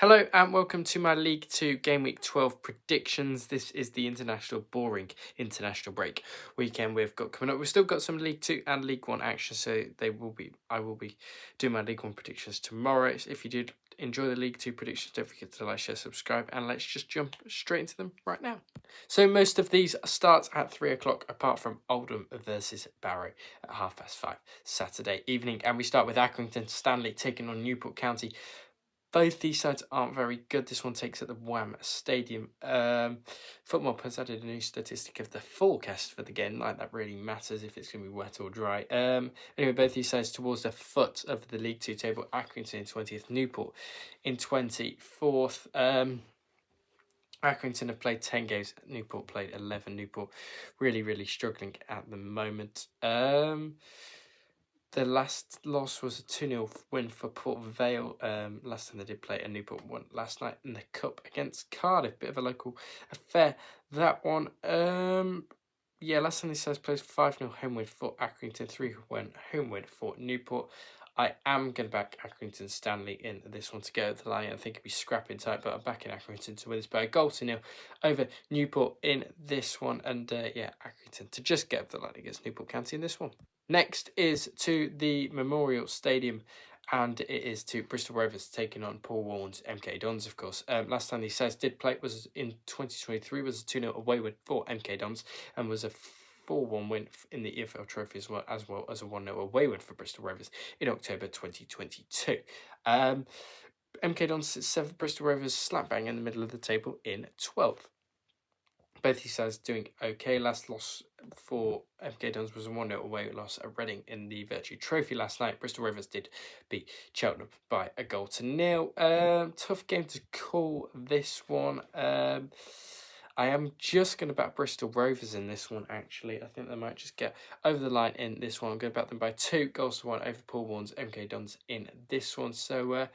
Hello and welcome to my League 2 Game Week 12 predictions. This is the boring international break weekend we've got coming up. We've still got some League 2 and League 1 action, so I will be doing my League 1 predictions tomorrow. So if you did enjoy the League 2 predictions, don't forget to like, share, subscribe, and let's just jump straight into them right now. So most of these start at 3 o'clock, apart from Oldham versus Barrow at 5:30 Saturday evening. And we start with Accrington Stanley taking on Newport County. Both these sides aren't very good. This one takes at the Wham Stadium. Football has added a new statistic of the forecast for the game. Like that really matters if it's going to be wet or dry. Anyway, both these sides towards the foot of the League 2 table. Accrington in 20th, Newport in 24th. Accrington have played 10 games. Newport played 11. Newport really struggling at the moment. The last loss was a 2-0 win for Port Vale. Last time they did play, and Newport won last night in the Cup against Cardiff. Bit of a local affair, that one. Last time these sides played 5-0 home win for Accrington, 3-1 home win for Newport. I am going to back Accrington Stanley in this one to go over the line. I think it'll be scrapping tight, but I'm backing Accrington to win this by a goal to 0 over Newport in this one. And Accrington to just get over the line against Newport County in this one. Next is to the Memorial Stadium, and it is to Bristol Rovers taking on Paul Warren's MK Dons, of course. Last time these sides did play was in 2023, was a 2-0 away win for MK Dons, and was a 4-1 win in the EFL Trophy as well as a 1-0 away win for Bristol Rovers in October 2022. MK Dons sits 7th, Bristol Rovers slap bang in the middle of the table in 12th. Both these sides doing okay. Last loss for MK Dons was a 1-0 away loss at Reading in the Virtue Trophy last night. Bristol Rovers did beat Cheltenham by a goal to 0. Tough game to call this one. I am just going to back Bristol Rovers in this one, actually. I think they might just get over the line in this one. I'm going to back them by 2-1 over Paul Warren's MK Dons in this one. So,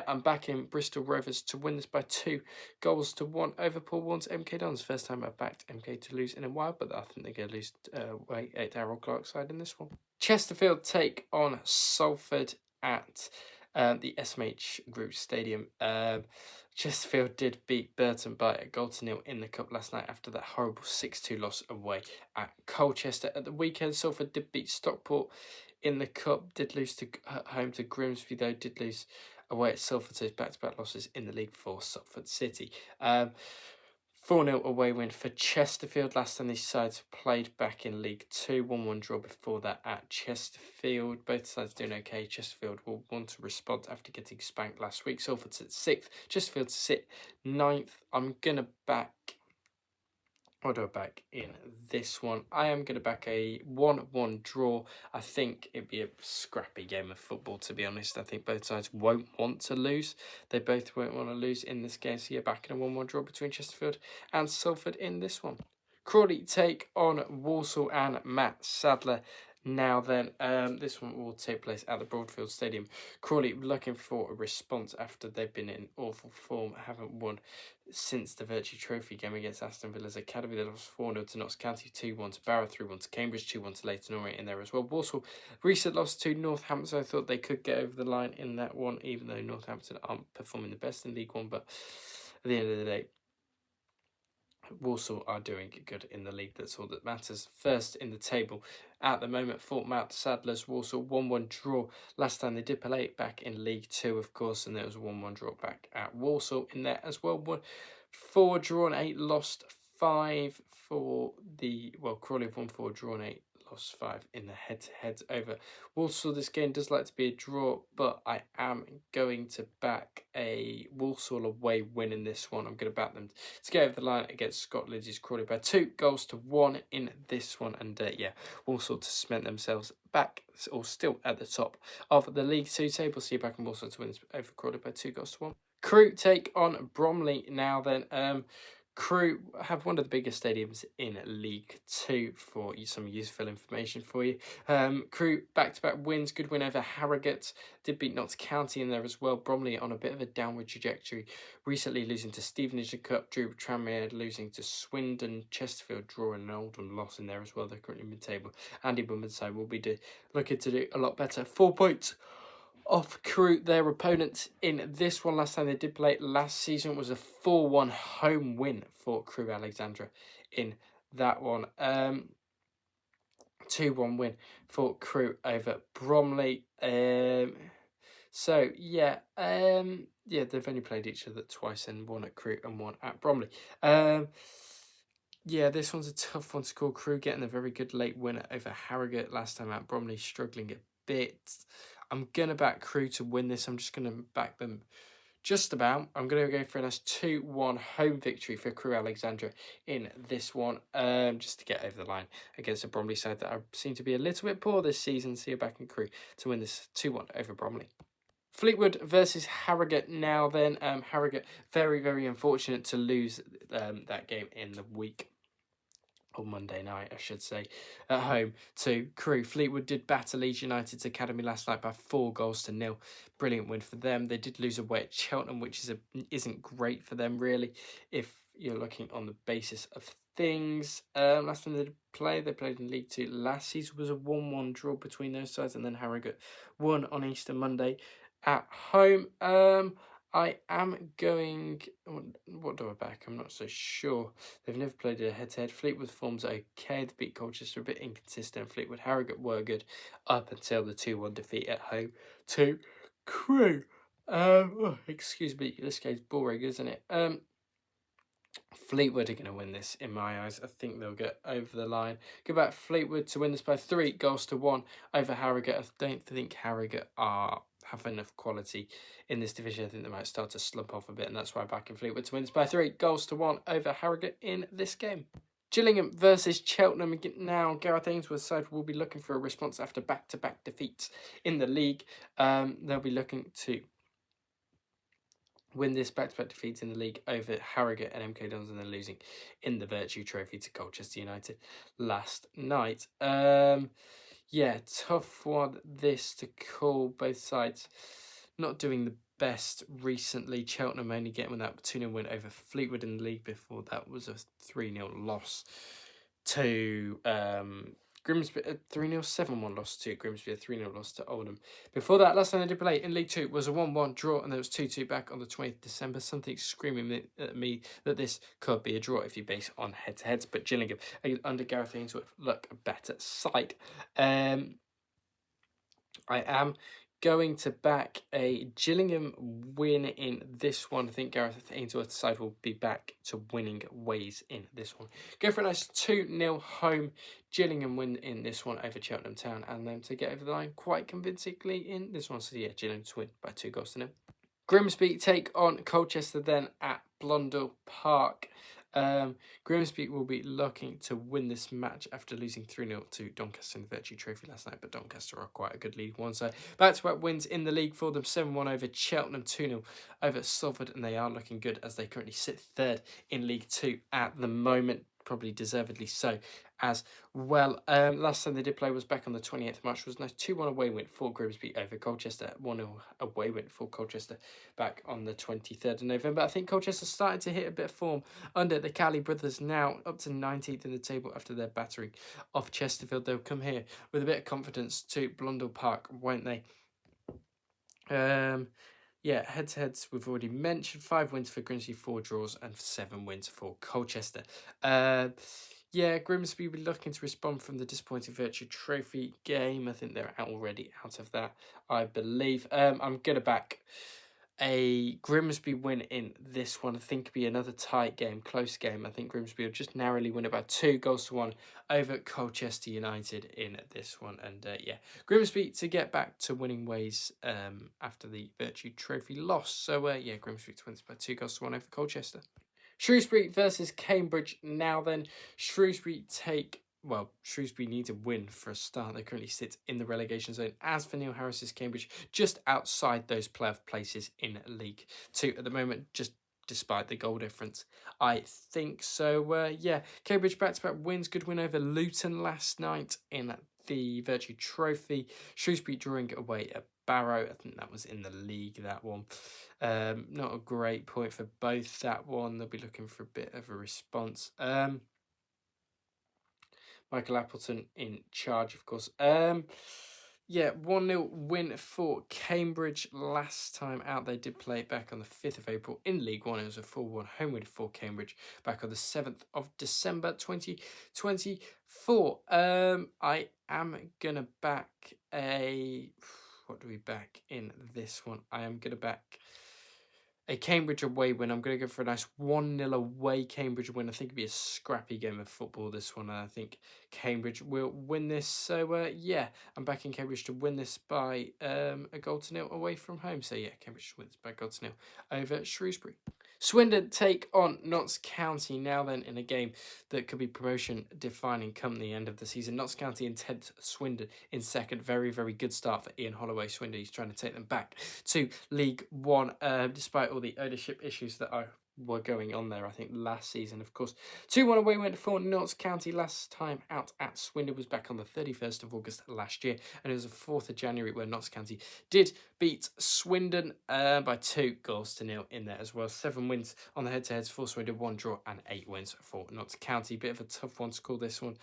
I'm backing Bristol Rovers to win this by 2-1 over Paul Warren's MK Dons. First time I've backed MK to lose in a while, but I think they're going to lose away at Darrell Clark's side in this one. Chesterfield take on Salford at the SMH Group Stadium. Chesterfield did beat Burton by a goal to 0 in the Cup last night after that horrible 6-2 loss away at Colchester. At the weekend, Salford did beat Stockport in the Cup, did lose to home to Grimsby though, did lose away at Salford, so back-to-back losses in the league for Salford City. 4-0 away win for Chesterfield. Last time these sides played back in League 2. 1-1 draw before that at Chesterfield. Both sides doing okay. Chesterfield will want to respond after getting spanked last week. Salford sit 6th. Chesterfield sit 9th. I'm going to back... What do I back in this one? I am going to back a 1-1 draw. I think it'd be a scrappy game of football, to be honest. I think both sides won't want to lose. They both won't want to lose in this game. So you're backing a 1-1 draw between Chesterfield and Salford in this one. Crawley take on Walsall and Matt Sadler. Now then, this one will take place at the Broadfield Stadium. Crawley looking for a response after they've been in awful form, haven't won since the Virtue Trophy game against Aston Villa's Academy. They lost 4-0 to Notts County, 2-1 to Barrow, 3-1 to Cambridge, 2-1 to Leyton Orient in there as well. Walsall recent loss to Northampton, so I thought they could get over the line in that one, even though Northampton aren't performing the best in League One, but at the end of the day, Walsall are doing good in the league. That's all that matters. First in the table at the moment for Matt Sadler's Walsall. 1-1 draw. Last time they did play back in League 2, of course, and there was a 1-1 draw back at Walsall in there as well. 4 drawn, 8 lost, 5 for the... Well, Crawley have won 4, drawn 8, lost 5 in the head-to-heads over Walsall. This game does like to be a draw, but I am going to back a Walsall away win in this one. I'm going to back them to get over the line against Scott Liddy's Crawley by 2-1 in this one. And Walsall to cement themselves back or still at the top of the League 2 table. See you back in Walsall to win over Crawley by 2-1. Crewe take on Bromley now then. Crewe have one of the biggest stadiums in League 2 for some useful information for you. Crewe back-to-back wins, good win over Harrogate, did beat Notts County in there as well. Bromley on a bit of a downward trajectory, recently losing to Stevenage in the Cup, Drew Tranmere losing to Swindon, Chesterfield drawing an Oldham loss in there as well. They're currently mid-table. Andy Bumman's side will be looking to do a lot better. 4 points off Crewe. Their opponents in this one last time they did play last season was a 4-1 home win for Crewe Alexandra in that one. 2-1 win for Crewe over Bromley. So yeah, they've only played each other twice, and one at Crewe and one at Bromley. Yeah, this one's a tough one to call. Crewe getting a very good late winner over Harrogate last time out. Bromley struggling a bit. I'm gonna back Crewe to win this. I'm just gonna back them just about. I'm going to go for a nice 2-1 home victory for Crewe Alexandra in this one, just to get over the line against a Bromley side that seem to be a little bit poor this season. So you're backing Crewe to win this 2-1 over Bromley. Fleetwood versus Harrogate now then. Harrogate, very, very unfortunate to lose that game in the week. Or Monday night, I should say, at home to Crewe. Fleetwood did batter Leeds United's academy last night by 4-0. Brilliant win for them. They did lose away at Cheltenham, which isn't great for them, really, if you're looking on the basis of things. Last time they played in League Two last season, was a 1-1 draw between those sides, and then Harrogate won on Easter Monday at home. I am going... What do I back? I'm not so sure. They've never played a head-to-head. Fleetwood form's okay. They beat Colchester, a bit inconsistent. Fleetwood, Harrogate were good up until the 2-1 defeat at home to Crewe. Excuse me, this game's boring, isn't it? Fleetwood are going to win this, in my eyes. I think they'll get over the line. Go back Fleetwood to win this by 3-1 over Harrogate. I don't think Harrogate have enough quality in this division. I think they might start to slump off a bit, and that's why I'm backing Fleetwood to win this by 3-1 over Harrogate in this game. Gillingham versus Cheltenham. Now, Gareth Ainsworth's side will be looking for a response after back-to-back defeats in the league. They'll be looking to win this back-to-back defeats in the league over Harrogate and MK Dons, and then losing in the Virtue Trophy to Colchester United last night. Yeah, tough one this to call. Both sides not doing the best recently. Cheltenham only getting that 2-0 win over Fleetwood in the league. Before that was a 3-0 loss to Grimsby, a 3-0 7-1 loss to Grimsby, a 3-0 loss to Oldham. Before that, last time they did play in League Two was a 1-1 draw, and there was 2-2 back on the 20th of December. Something screaming at me that this could be a draw if you base on head-to-heads. But Gillingham, under Gareth Ainsworth, look a better side. I am going to back a Gillingham win in this one. I think Gareth Ainsworth's side will be back to winning ways in this one. Go for a nice 2-0 home Gillingham win in this one over Cheltenham Town, and them to get over the line quite convincingly in this one. So yeah, Gillingham to win by 2-0. Grimsby take on Colchester then at Blundell Park. Grimsby will be looking to win this match after losing 3-0 to Doncaster in the Virtue Trophy last night, but Doncaster are quite a good League One side. Back-to-back wins in the league for them, 7-1 over Cheltenham, 2-0 over Salford, and they are looking good as they currently sit third in League Two at the moment, probably deservedly so as well. Last time they did play was back on the 28th of March. Was a nice 2-1 away win for Grimsby over Colchester. 1-0 away win for Colchester back on the 23rd of November. I think Colchester started to hit a bit of form under the Cali brothers, now up to 19th in the table after their battering off Chesterfield. They'll come here with a bit of confidence to Blundell Park, won't they? Yeah, head-to-heads we've already mentioned. 5 wins for Grimsby, 4 draws, and 7 wins for Colchester. Yeah, Grimsby will be looking to respond from the disappointing Virtue Trophy game. I think they're already out of that, I believe. I'm going to back a Grimsby win in this one. I think it'll be another tight game, close game. I think Grimsby will just narrowly win it by 2-1 over Colchester United in this one. And yeah, Grimsby to get back to winning ways after the Virtue Trophy loss. So yeah, Grimsby to win by 2-1 over Colchester. Shrewsbury versus Cambridge now then. Shrewsbury need a win for a start. They currently sit in the relegation zone, as for Neil Harris's Cambridge, just outside those playoff places in League Two at the moment, just despite the goal difference, I think. So, yeah, Cambridge back-to-back wins. Good win over Luton last night in the Virtue Trophy. Shrewsbury drawing away at Barrow. I think that was in the league, that one. Not a great point for both that one. They'll be looking for a bit of a response. Michael Appleton in charge, of course. Yeah, 1-0 win for Cambridge last time out. They did play it back on the 5th of April in League One. It was a 4-1 home win for Cambridge back on the 7th of December 2024. I am going to back a... What do we back in this one? I am going to back a Cambridge away win. I'm going to go for a nice 1-0 away Cambridge win. I think it'll be a scrappy game of football, this one. And I think Cambridge will win this. So, yeah, I'm backing Cambridge to win this by a 0-0 away from home. So, yeah, Cambridge wins by 0-0 over Shrewsbury. Swindon take on Notts County now then in a game that could be promotion defining come the end of the season. Notts County in 10th, Swindon in second. Very, very good start for Ian Holloway. Swindon, he's trying to take them back to League One despite all the ownership issues that were going on there, I think, last season. Of course, 2-1 away win for Notts County last time out at Swindon was back on the 31st of August last year, and it was the 4th of January where Notts County did beat Swindon by 2-0 in there as well. 7 wins on the head-to-heads for Swindon, 1 draw and 8 wins for Notts County. Bit of a tough one to call this one.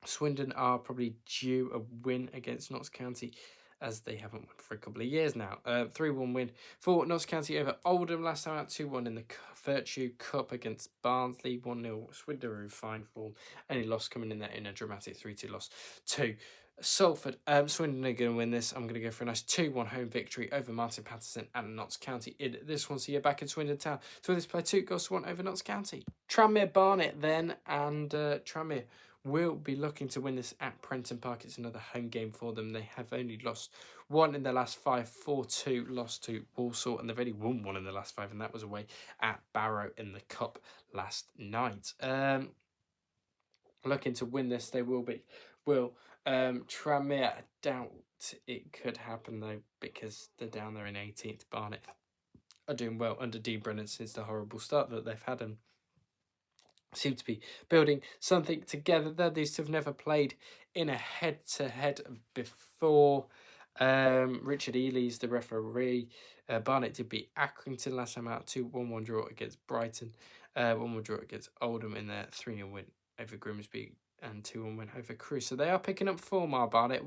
Swindon are probably due a win against Notts County, as they haven't won for a couple of years now. 3-1 win for Notts County over Oldham last time out, 2-1 in the Virtue Cup against Barnsley, 1-0 Swindon are in fine form. Only loss coming in there in a dramatic 3-2 loss to Salford. Swindon are going to win this. I'm going to go for a nice 2-1 home victory over Martin Patterson and Notts County in this one. So you're back in Swindon Town to win this by 2-1 over Notts County. Tranmere Barnet then, and Tranmere will be looking to win this at Prenton Park. It's another home game for them. They have only lost 1 in the last 5, 4-2 lost to Walsall, and they've only won 1 in the last 5, and that was away at Barrow in the Cup last night. Looking to win this, they will. Tranmere, I doubt it could happen though, because they're down there in 18th. Barnet are doing well under Dean Brennan since the horrible start that they've had, and seem to be building something together there. These two have never played in a head-to-head before. Richard Ely's the referee. Barnet did beat Accrington last time out, 2-1 draw against Brighton. 1-1 draw against Oldham in their 3-0 win over Grimsby and 2-1 win over Crewe. So they are picking up form, Barnet.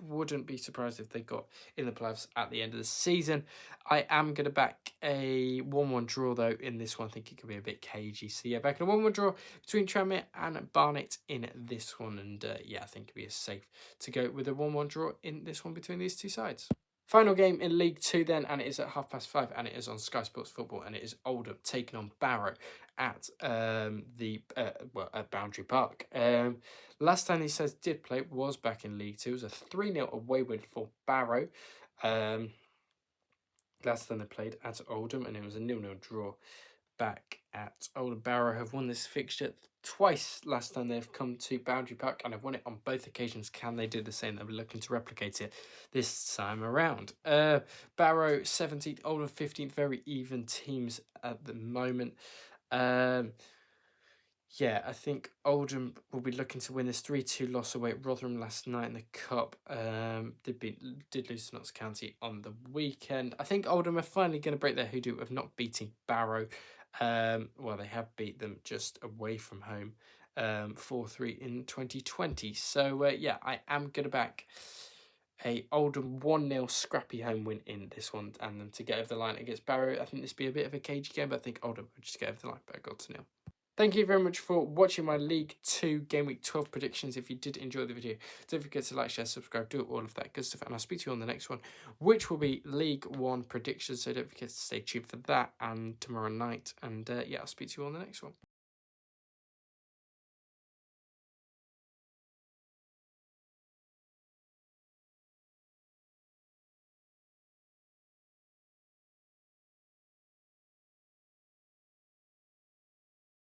Wouldn't be surprised if they got in the playoffs at the end of the season. I am going to back a 1-1 draw, though, in this one. I think it could be a bit cagey. So, yeah, back in a 1-1 draw between Tranmere and Barnet in this one. And, yeah, I think it'd be safe to go with a 1-1 draw in this one between these two sides. Final game in League 2 then, and it is at 5:30, and it is on Sky Sports Football, and it is Oldham taking on Barrow at at Boundary Park. Last time these sides did play was back in League 2. It was a 3-0 away win for Barrow. Last time they played at Oldham, and it was a 0-0 draw back at Oldham. Barrow have won this fixture twice last time they've come to Boundary Park, and have won it on both occasions. Can they do the same? They'll be looking to replicate it this time around. Barrow 17th, Oldham 15th, very even teams at the moment. Yeah, I think Oldham will be looking to win this 3-2 loss away at Rotherham last night in the Cup. Did lose to Notts County on the weekend. I think Oldham are finally going to break their hoodoo of not beating Barrow. Well, they have beat them just away from home, 4-3 in 2020. So, yeah, I am going to back a Oldham 1-0 scrappy home win in this one, and them to get over the line against Barrow. I think this will be a bit of a cagey game, but I think Oldham will just get over the line by a 0-0. Thank you very much for watching my League 2 Game Week 12 predictions. If you did enjoy the video, don't forget to like, share, subscribe, do all of that good stuff. And I'll speak to you on the next one, which will be League 1 predictions. So don't forget to stay tuned for that and tomorrow night. And yeah, I'll speak to you on the next one.